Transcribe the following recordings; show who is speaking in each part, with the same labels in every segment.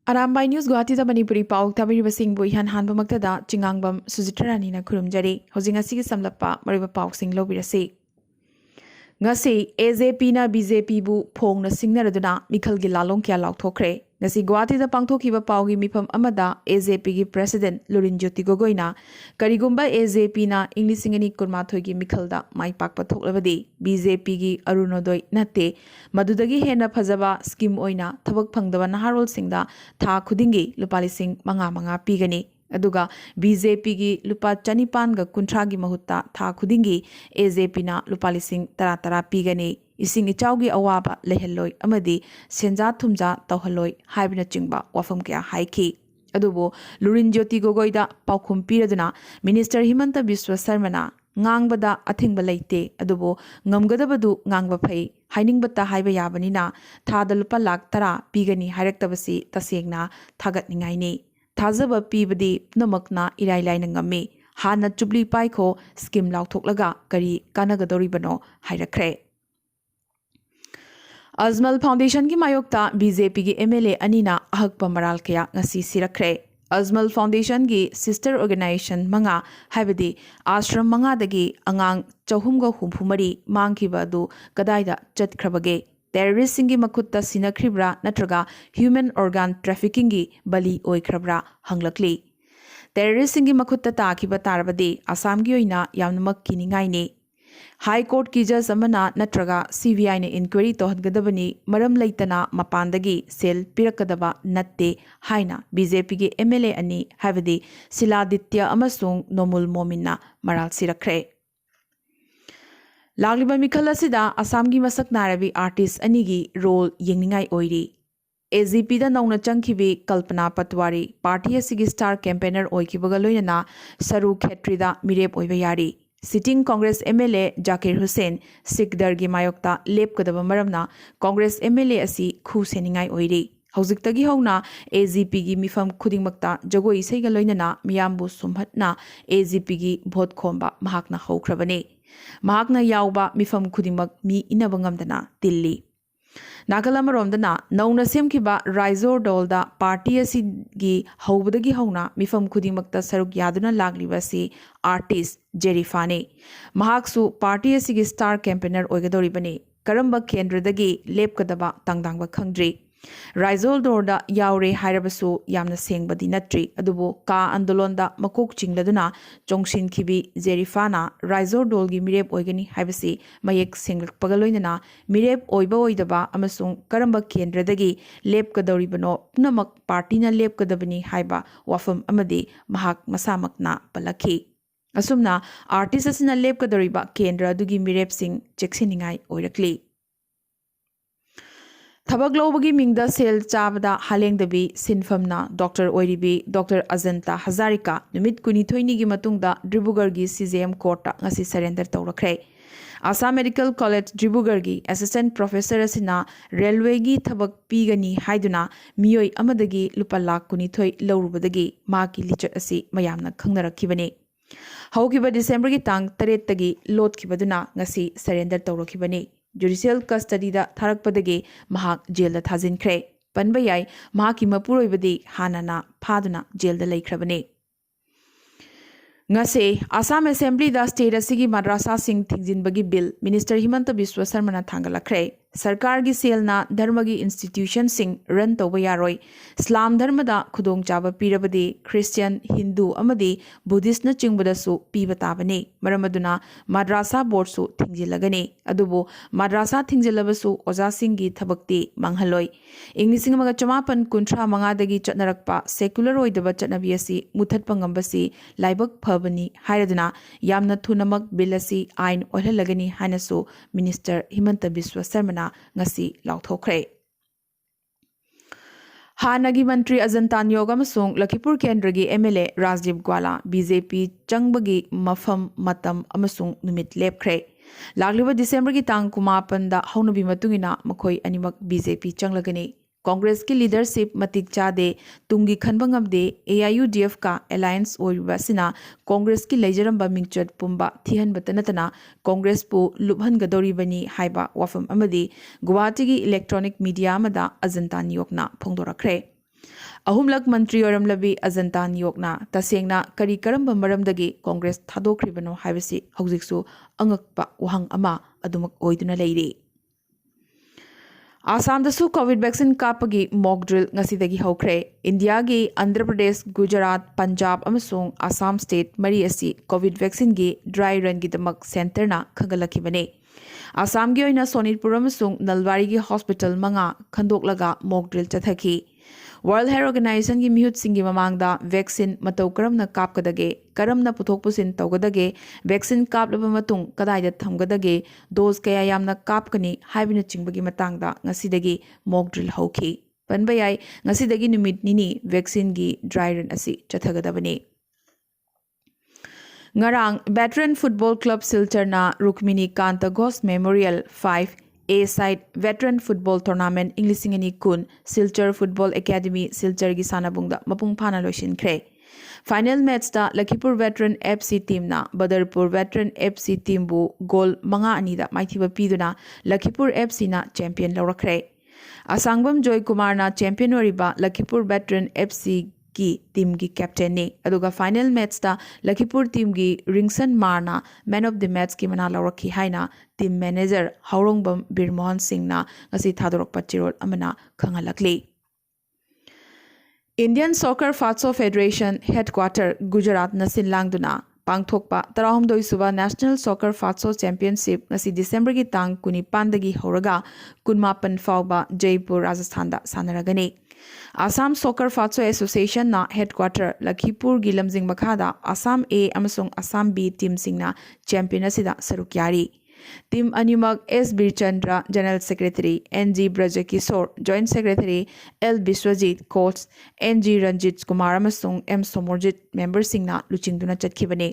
Speaker 1: Arambai News Guwahati da Manipuri Pao tabiri basing bu ihan han bamakta da cingangbam sujitrani na khurumjari hojing asigi samlapa mariba Pao sing lobirasi ngasi AJP na BJP bu phong na singnaraduna mikhal gi lalong kya laukthokre ngasi Guwahati da pangthokiba Pao gi mifam amada AJP gi president Lurin Jyoti Gogoi na karigumba AJP na inglisingani kurmathoi gi mikhal da mai pakpa thoklabadi BJP gi arunodoi natte madudagi hena phajaba scheme oina thabak phangdaba naharol singda tha khudingi lupa lising manga pigani aduga BJP gi lupa chanipan ga kunthra gi mahutta tha khudingi AJP na lupa lising tara pigani ising ichaugi awaba leheloi amadi senja thumja tawhaloi haibina chingba wafam kya haiki adubo Lurin Jyoti Gogoi da paukhum piraduna Minister Himanta Biswa Sarmana ngangbada athingba leite adubo ngamgadabadu ngangba phai hainingbata haiba yabanina thada lupa lakh tara pigani hairaktabasi tasengna thagatningai ni thajaba pibadi namakna irai laina ngami hana chubli paikho scheme lauthoklaga kari kanagadoribano hairakre Ajmal Foundation ki mayokta BJP ki MLA anina ahakpa maral kaya ngasi sirakre Ajmal Foundation ki sister organization manga haibadi ashram manga dagi angang chahumga humphumari mangkiba adu kadaida chatkrabage terrorist singi makutta sinakribra natraga human organ trafficking gi bali oikrabra hanglakli terrorist singi makutta takiba tarbadi Assam gi oina yamnamak kiningai ne High Court ki judge amana natraga CBI ne inquiry tohadgadabani maram leitana mapandagi sel pirakadaba natte haina BJP gi MLA ani havadi Siladitya amasung Nomul Momina maral sirakre Lagliba mikhal asida Assam gi masak narabi artist ani gi role yengningai oiri AJP da nauna changkhibi Kalpana Patwari party asigi star campaigner oikibaga loinana Saru Khetri da mirep oiba yari Sitting Congress MLA Zakir Hussain Sikdar gi mayokta lepkadaba maramna Congress MLA asi khu seningai oiri haujiktagi hauna AJP gi mifam khudingmakta jagoi isaiga loinana miyambu sumhatna AJP gi vote khomba mahakna haukrabane mahakna yauba mifam khudingmak mi inabangamdana tilli Nagalamaromdana nauna semkiba Raizor Dolda party asigi haubadagi hauna mifam khudingmakta saruk yaduna laglibasi artist Jerifane mahaksu party asigi star campaigner oigadoribane karamba kendradagi lepkadaba tangdangba khangdri Raizol Dorda yaure hairabasu yamna sengbadi natri adubo ka andolonda makok chingladuna chongshin khibi Jerifana Raizor Dolgi mirep oigani haibasi mayek senglakpagaloinana mirep oiba oidaba amasung karamba kendradagi lepkadoribano punamak party na lepkadabani haiba wafam amadi mahak masamakna palakhi asumna artist asina lepkadoriba kendra adugi mirep sing chekseningai oirakli Thabak lobagi mingda sel chabada halengdabi sinfamna Dr. Oiribi Dr. Ajanta Hazarika numit kunithoini gi matungda Dribugar gi CJM court ngasi surrender tawrakre Assam Medical College Dribugar gi assistant professor asina railway gi thabak pigani haiduna miyoi amadagi lupa lakh kunithoi lawrubadagi maki lichat asi mayamna khangnarakibani Haukiba December gi tang 3 tagi lotkibaduna ngasi surrender tawrakibani Judicial custody da tharakpadagi mahak jail da thajinkre panba yai mahaki mapuroibadi hanana phaduna jail da leikrabane ngase Assam Assembly da state asigi madrasa sing thingjinbagi bill Minister Himanta Biswa Sarmana thangalakre Sarkar gi selna dharma gi institution sing run tawba yaroi Islam dharma da khudong chaba pirabadi Christian Hindu amadi Buddhist na chingbada su piba tabane maramaduna madrasa board su thingjilagane adubo madrasa thingjalabasu oja sing gi thabakti manghaloi inglising maga chamapan kunthra manga dagi chatnarakpa secular oidaba chatnabi asi muthatpa ngambasi laibak phabani hairaduna yamna thunamak bill asi ain oihalagani hanasu Minister Himanta Biswa Sarmana ngasi lauthokre Hanagi Mantri Ajantan Yogam Sung Lakipur Kendragi MLA Rajdev Gwala BJP Changbagi Mafam Matam Amasung Numit Lepkre Lagliba December gi tang kumapanda haunabi matungina makhoi animak BJP changlagani Congress की leadership matik chade tungi khanbangam de AIUDF ka alliance oiba sina Congress की lejaramba mingchat pumba thihan batanatana Congress pu lubhan gadori bani haiba wafam amadi Guwahati gi electronic media amada Ajanta niyokna phongdorakre अहुमलक मंत्री ओरमलबी अजंता नियोगना तसेंगना करी करम मरमदगी कांग्रेस थादोख्रिबनो हाइबसी हौजिकसु अंगकपा वहंग अमा अदुमक ओइदुना लेइरे आसामदसु कोविड वैक्सीन कापगी मॉक ड्रिल ngasi हौख्रे इंडिया की आंध्र प्रदेश गुजरात पंजाब अमसुंग आसाम स्टेट मरी असी कोविड वैक्सीन की ड्राई रन की दमक सेंटरना खंगलखिबने आसाम की ओइना सोनितपुर अमसुंग नलबारी की हॉस्पिटल मंगा खंदोकलगा मॉक ड्रिल चथखी वर्ल्ड हेल्थ ऑर्गेनाइजेशन की मिहुत सिंगी ममांगदा वैक्सीन मतौ करमना कापकदगे करमना पुथोक पुसिन तौगदगे वैक्सीन कापलब मतुंग कदाइदा थमगदगे डोज कया यामना कापकनी हाइबिन चिंगबगी मतांगदा ngasiदगी मॉक ड्रिल हौखी पनबा याई ngasiदगी नुमित निनी वैक्सीन की ड्राई रन असी चथगदबने ngarang veteran football club silcharna rukmini kanta ghosh memorial 5 A side veteran football tournament Englishing ani kun Silchar Football Academy Silchar gi sanabungda mapung phana loishinkhre final match da Lakhipur veteran FC team na Badarpur veteran FC team bu goal manga ani da maithiba piduna Lakhipur FC na champion lawrakhre Asangbam Joy Kumar na champion oriba Lakhipur veteran FC की team की captain ने अदुगा final match दा Lakhipur team की रिंगसन मारना man of the match की मना लौरखी हाइना टीम मैनेजर हौरोंगबम बीरमोहन सिंह ना ngasi थादोरकपा चिरोल अमना खंगलकले इंडियन सॉकर फात्सो फेडरेशन हेडक्वार्टर गुजरात न सिनलांगदुना पांगथोकपा 32 सुबा नेशनल सॉकर फात्सो चैंपियनशिप ngasi दिसंबर की तांग 19 दगी हौरगा 19 फाउबा जयपुर राजस्थान दा सानरगने आसाम सॉकर फात्सो एसोसिएशन ना हेडक्वार्टर लखीपुर की लमजिंग मखादा आसाम ए अमसुंग आसाम बी टीम सिंगना चैंपियन असिदा सरुक यारी टीम अनिमक S Birchandra general secretary N G Brajakishore joint secretary L Biswajit coach N G Ranjit Kumar अमसुंग एम सोमरजित मेंबर सिंगना लुचिंगदुना चटखिबने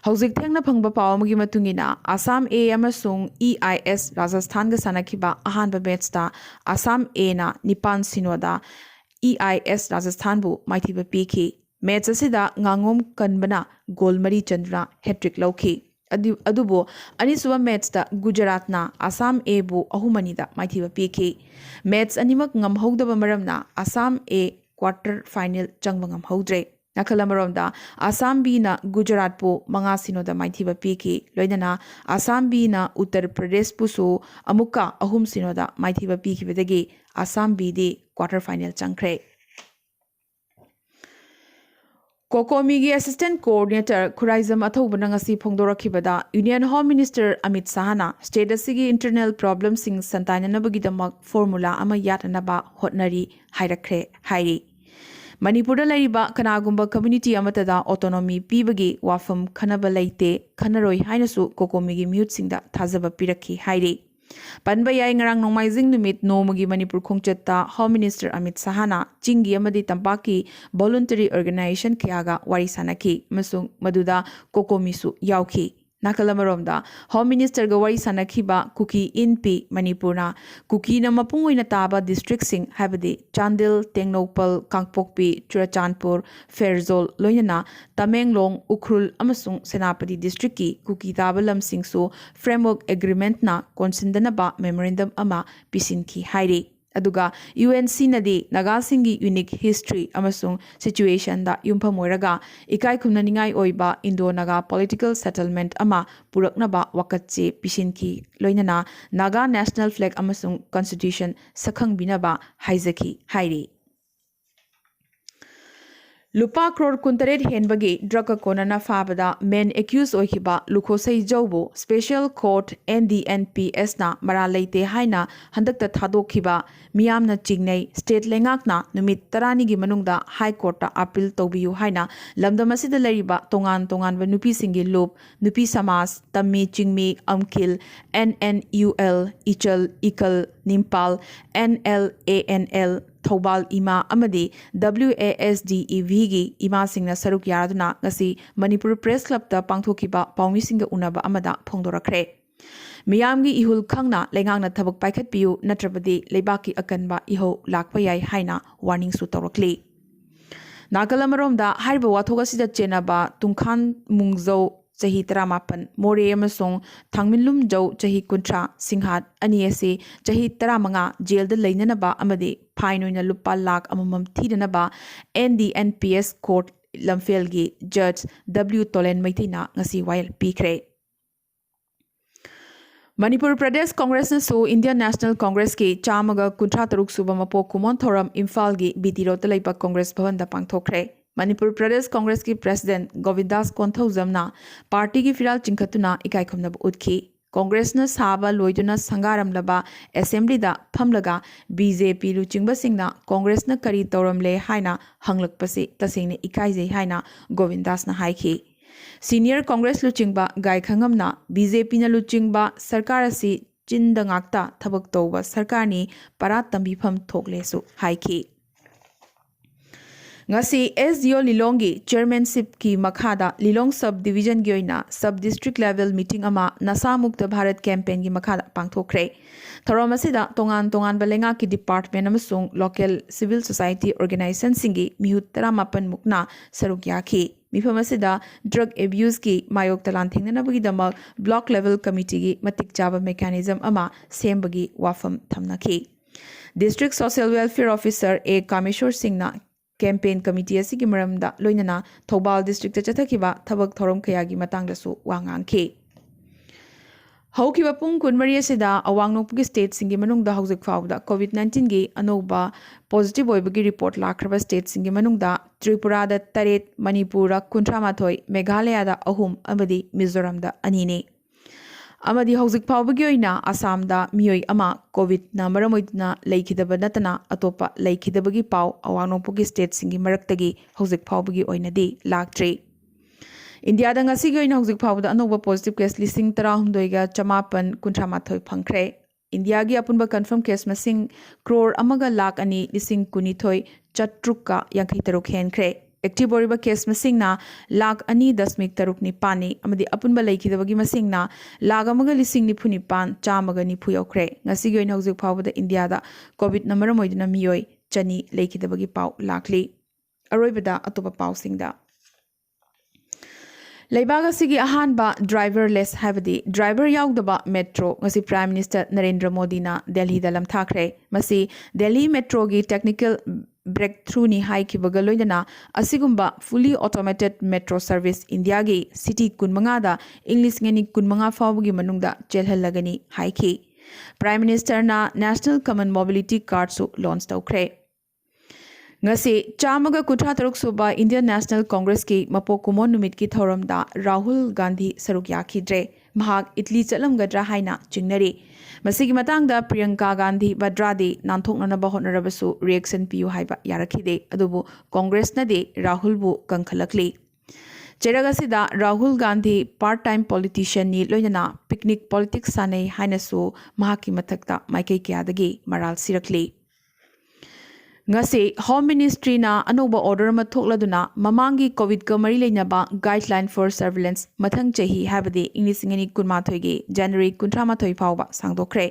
Speaker 1: हौजिक थेंगना फंगबा पाव अमगी मतुंगिना आसाम ए अमसुंग EIS राजस्थान गा सानखिबा अहानबा मैच दा आसाम ए ना निपान सिनोदा EIS राजस्थान बु माइथिबा पीखी मैच असिदा nganगोम कनबना गोल मरी चंद्रना हैट्रिक लौखी अदुबो अनिसुबा मैच दा गुजरात ना आसाम ए बु अहुमनी दा माइथिबा पीखी मैच अनिमक ngamhogdaba maramna Assam A quarter final चंगबा ngamhogdre नाखलमरोमदा आसाम बी ना गुजरात पो मंगा सिनोदा माइथिबा पीकी लोइदना आसाम बी ना उत्तर प्रदेश पुसु अमुका अहुम सिनोदा माइथिबा पीखिबदगी आसाम बी दी क्वार्टर फाइनल चंख्रे कोकोमी की असिस्टेंट कोऑर्डिनेटर खुराइजम अथौबना ngasi फोंदोरखिबदा यूनियन होम मिनिस्टर अमित शाहना स्टेट असिगी इंटरनल प्रॉब्लम सिंग संताइननबगिदमक फॉर्मूला अमा यातनबा होटनरी हाइरखरे हाइरी मणिपुर लैरिबा कनागुंबा कम्युनिटी अमतदा ऑटोनॉमी पीबगी वाफम खनबा लैते खनरोई हाइनसु कोकोमीगी म्यूट सिंगदा थाजबा पिरखी हाइरी पनबा याई ngarang नोंमाइजिंग नुमित नोमगी मणिपुर खोंगचत्ता होम मिनिस्टर अमित शाहना चिंगी अमदी तंपाकी वॉलंटरी ऑर्गेनाइजेशन खयागा वारी सानकी मसुंग मदुदा कोकोमीसु यावखी नाकलमरोमदा होम मिनिस्टर गा वारी सानखिबा कुकी इन पी मणिपुरना कुकी न मपुंग ताबा डिस्ट्रिक्ट सिंग हाबदी चांदिल तेंगनोपल कांगपोकपी चुराचांदपुर फेरजोल लोइना तमेंगलोंग उखरुल अमसुंग सेनापति डिस्ट्रिक्ट की कुकी ताबा लमसिंगसु फ्रेमवर्क एग्रीमेंट ना कोनसिंदनबा मेमोरेंडम अमा पिसिनखी हाइरी अदुगा UNC नदी नगासिंगी यूनिक हिस्ट्री अमसुंग सिचुएशन दा युमफम ओइरगा इकाई खुमननिंगाई ओइबा इंडो नागा पॉलिटिकल सेटलमेंट अमा पुरकनबा वकच्चे पिसिनखी लोइनना Naga national flag अमसुंग constitution सखंगबिनबा हाइजकी हाइरी लुपा crore कुंतरेट हेनबगी ड्रग कोनना फाबदा मेन एक्यूज ओइखिबा लुखोसई जौबो स्पेशल कोर्ट NDNPS ना मरा लेते हाइना हंदकता थादोखिबा मियामना चिंगनै स्टेट लेंगाकना नुमित 30 गी मनुंगदा हाई कोर्ट अपील तौबियु हाइना लमदम असिदा लरिबा तोंगान तोंगान नुपी सिंगी लुप नुपी समाज तम्मी चिंगमी अमकिल NNUL इचल इकल निम्पाल NLANL थौबाल इमा अमदी WASDEV गी इमा सिंगना सरुक यारदुना ngasi मणिपुर प्रेस क्लब ता पांगथोखिबा पाउमिसिंग उनबा अमदा फोंदोरखरे मियामगी इहुल खंगना लेंगांगना थबक पाइखतपियु नत्रबदी लेबाकी अकनबा इहो लाकपा याई हाइना वार्निंग सु तौरकली नागलमरोमदा हाइबा वाथोगसिदा चेनाबा तुंखान मुंगजौ chahi 18 more amasong thangminlum jau chahi 30 singhat ani ase chahi 15 jail da leinanaba amade fine oina lupa lakh amamam thidanaba NDNPS court lamfelgi judge W Tolen Maitina ngasi wail pikre Manipur Pradesh Congress na so Indian National Congress ki chamaga kuntra taruk suba mapo kumon thoram Imphal gi BT Road da laipa Congress bhavan da pangthokre Manipur Pradesh Congress ki President Govindas Konthaujam na party ki firal chingkhatuna ikai khomna utkhi Congress na saba loiduna sangaram laba assembly da phamlaga BJP lu chingba singna Congress na kari tawram le haina hanglak pase tasingne ikai jai haina Govindas na haikhi Senior Congress luchingba gai khangamna BJP na luchingba sarkar asi chinda ngakta thabak tawba sarkar ni parat tambifam thokle su haikhi ngasi SDO Lilongi chairmanship ki makhada Lilong sub division gi oina sub district level meeting ama nasa mukta bharat campaign gi makhada pangthokre thorom asida tongan balenga ki department amasung local civil society organization singi mihut 18 mukna saruk yakhi mifam asida drug abuse ki mayok talan thingnabagi damak block level committee gi matik chaba mechanism ama sembagi wafam thamnakhi district social welfare officer A Kameshwar Singh na campaign committee asigi maramda loinana Thobal district ta chathakiba thabak thorom khayagi matangdasu wangangkhi Haukiba pung kunmari asida awangnokpugi state singi manungda haujik fawda COVID-19 gi anoba positive oibagi report lakraba state singi manungda Tripura da 8 Manipura 38 Meghalaya da 3 amadi Mizoram da 2 ne amadi haujik phawbagi oina Assam da miyoi ama COVID na maramoidna leikidaba natana atopa leikidabagi paw awangnokpugi state singi maraktagi haujik phawbagi oina di laktre India da ngasi gi oina haujik phawda anoba positive case listing 16 ga chamapan kunthamathoi phangkhre India gi apunba confirm case masing crore amaga lakh ani lising kunithoi chatrukka 53 henkre active oriba case masingna lakh ani dasmik taruk ni pani amadi apunba leikidabagi masingna lakh amaga lising ni phuni pan chamaga ni phuyokre ngasi gi oina haujik phawda India da covid number moidina miyoi chani leikidabagi paw lakli aroibada atopa paw singda Leibaga sigi ahanba driverless habadi driver yaudaba metro ngasi Prime Minister Narendra Modi na Delhi da lamthakre masi Delhi metro gi technical breakthrough ni haikibaga loidana asigumba fully automated metro service India gi city kunmanga da English ngani kunmanga fawgi manungda chelhallagani haiki Prime Minister na National Common Mobility Card su launch tawkre ngasi chamaga kutha taruk suba Indian National Congress ki mapo kumon numit ki thoram da Rahul Gandhi saruk yakhidre mahak Italy chalamgadra haina chingnari masigi matang da Priyanka Gandhi Vadradi nanthoknana ba honarabasu reaction piu haiba yarakhide adubu Congress na de Rahul bu kankhalakli Cheragasida Rahul Gandhi part-time politician ni loinana picnic politics sanai hainasu mahaki mathakta maikai kyadagi maral sirakli ngasi Home Ministry na anoba order ma thokladuna mamangi COVID ka mari leinaba guideline for surveillance mathang chahi habadi English ngani kunmathoi gi January 13 fawba sangdokre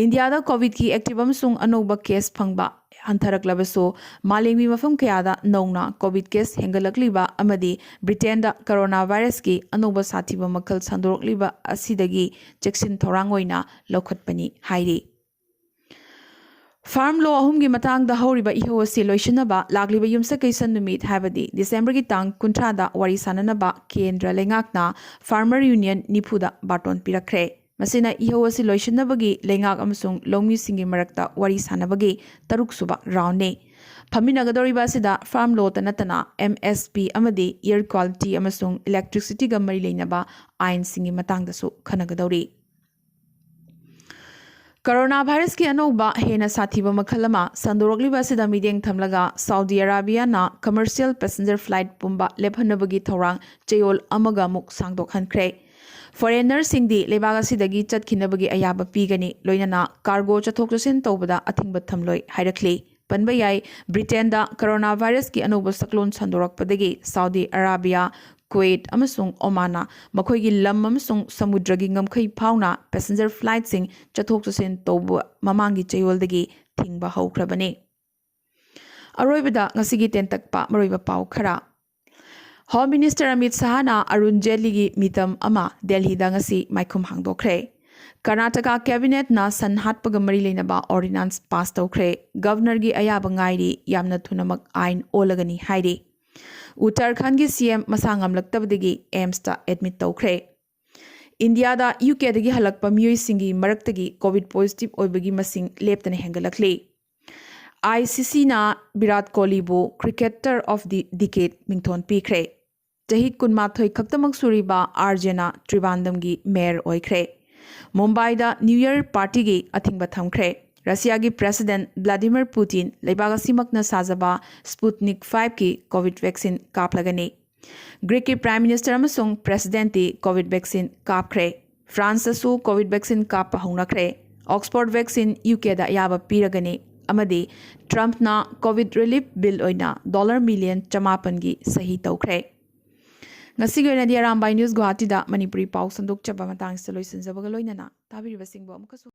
Speaker 1: India da COVID ki active amsung anoba case phangba hantharaklabaso malengmi mafam kayada nongna COVID case hengalakliba amadi Britain da coronavirus ki anoba sathiba makhal sandorokliba asidagi cheksin thorangoina lokhatpani hairi Farm law ahumgi matang da horiba iho si loishanaba lagliba yumsa kaisan numit habadi December gi tang kuntrada wari sananaba kendra lengakna Farmer Union nipuda baton pirakre masina iho si loishanabagi lengak amasung longmi singi marakta wari sanabagi taruk suba round ne Paminagadoriba sida farm law tanatana MSP amadi air quality amasung electricity ga mari leinaba ain singi matang da su khanagadori Coronavirus ki anoba hena sathiba makhalama sandorokliba sida mideng thamlaga Saudi Arabia na commercial passenger flight pumba lephanabagi thorang cheyol amaga muk sangdok hankre foreigner singdi lebaga sidagi chatkinabagi ayaba pigani loinana cargo chathok chasin tawbada athingba thamloi hairakli panba yai Britain da coronavirus ki anoba saklon sandorokpadagi Saudi Arabia Kuwait amasung Omana makoigi lam amasung samudragi ngamkhai phawna passenger flight sing chathok chasin tobu mamangi chayoldagi thingba haukrabane aroibada ngasigi tentakpa maroiba paw khara Home Minister Amit Shahana Arun Jaitley mitam ama Delhi da ngasi maikhum hangdokre. Karnataka Cabinet na sanhatpaga mari leinaba ordinance pass tawkre. Governor gi ayaba ngairi yamna thunamak ain olagani hairi. Uttarakhand gi CM masangam laktabdagi AIMS ta admit tawkre. India da UK dagi halakpa miyoi singi maraktagi COVID positive oibagi masing leptana hengalakli. ICC na Virat Kohli bu Cricketer of the Decade mingthon pikre. Chahi kunmathoi khaktamak suriba Arjana Trivandam gi mayor oikre. Mumbai da New Year party gi athingba thamkre. Russia gi President Vladimir Putin leibagasimakna sajaba Sputnik 5 ki COVID vaccine kaplagani. Greek ki Prime Minister amasung President ti COVID vaccine kapkre. France asu COVID vaccine kap haunakre. Oxford vaccine UK da yaba piragani. Amadi Trump na COVID relief bill oina $1 million chamapan gi sahi tawkre. Ngasi goina di Arambai News Guwahati da Manipuri Pao sandok chaba matang sa loisan zabaga loina na tabiri basing bo amkasu